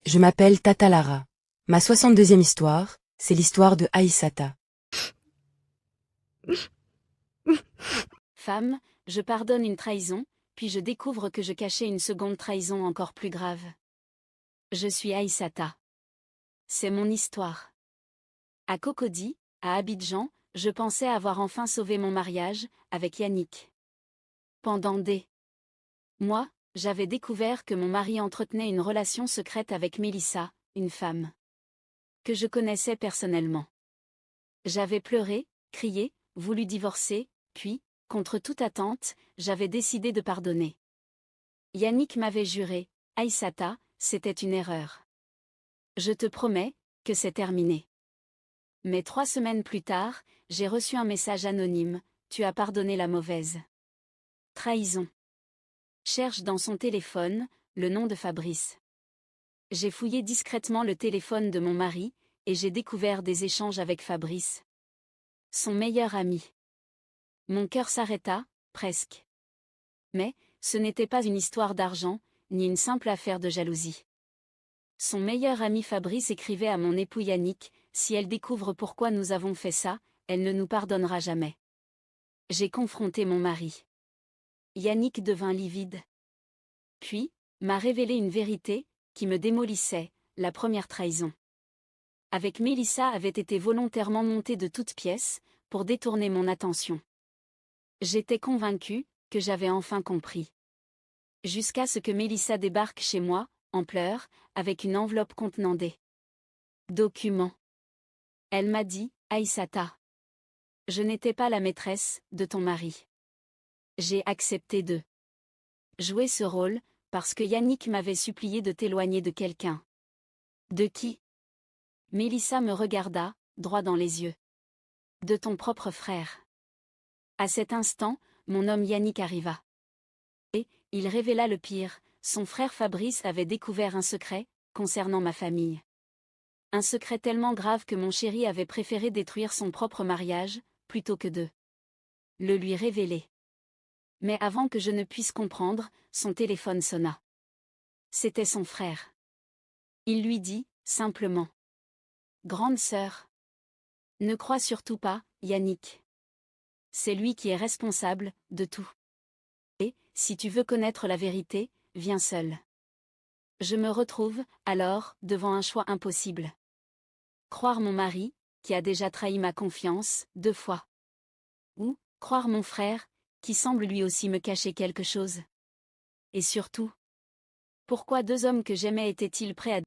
je m'appelle Tata Lara. Ma 62e histoire, c'est l'histoire de Aïssata. Femme, je pardonne une trahison, puis je découvre que je cachais une seconde trahison encore plus grave. Je suis Aïssata. C'est mon histoire. À Cocody, à Abidjan, je pensais avoir enfin sauvé mon mariage, avec Yannick. Pendant des mois, j'avais découvert que mon mari entretenait une relation secrète avec Mélissa, une femme que je connaissais personnellement. J'avais pleuré, crié, voulu divorcer, puis, contre toute attente, j'avais décidé de pardonner. Yannick m'avait juré, Aïssata, c'était une erreur. Je te promets, que c'est terminé. Mais 3 semaines plus tard, j'ai reçu un message anonyme, tu as pardonné la mauvaise trahison. Cherche dans son téléphone, le nom de Fabrice. J'ai fouillé discrètement le téléphone de mon mari, et j'ai découvert des échanges avec Fabrice, son meilleur ami. Mon cœur s'arrêta, presque. Mais, ce n'était pas une histoire d'argent, ni une simple affaire de jalousie. Son meilleur ami Fabrice écrivait à mon époux Yannick, si elle découvre pourquoi nous avons fait ça, elle ne nous pardonnera jamais. J'ai confronté mon mari. Yannick devint livide. Puis, m'a révélé une vérité, qui me démolissait, la première trahison. Avec Mélissa avait été volontairement montée de toutes pièces, pour détourner mon attention. J'étais convaincue, que j'avais enfin compris. Jusqu'à ce que Mélissa débarque chez moi, en pleurs, avec une enveloppe contenant des documents. Elle m'a dit, Aïssata, je n'étais pas la maîtresse de ton mari. J'ai accepté de jouer ce rôle, parce que Yannick m'avait supplié de t'éloigner de quelqu'un. De qui? Mélissa me regarda, droit dans les yeux. De ton propre frère. À cet instant, mon homme Yannick arriva. Et, il révéla le pire, son frère Fabrice avait découvert un secret, concernant ma famille. Un secret tellement grave que mon chéri avait préféré détruire son propre mariage, plutôt que de le lui révéler. Mais avant que je ne puisse comprendre, son téléphone sonna. C'était son frère. Il lui dit, simplement. Grande sœur. Ne crois surtout pas, Yannick. C'est lui qui est responsable, de tout. Et, si tu veux connaître la vérité, viens seul. Je me retrouve, alors, devant un choix impossible. Croire mon mari, qui a déjà trahi ma confiance, 2 fois. Ou, croire mon frère, qui semble lui aussi me cacher quelque chose. Et surtout, pourquoi 2 hommes que j'aimais étaient-ils prêts à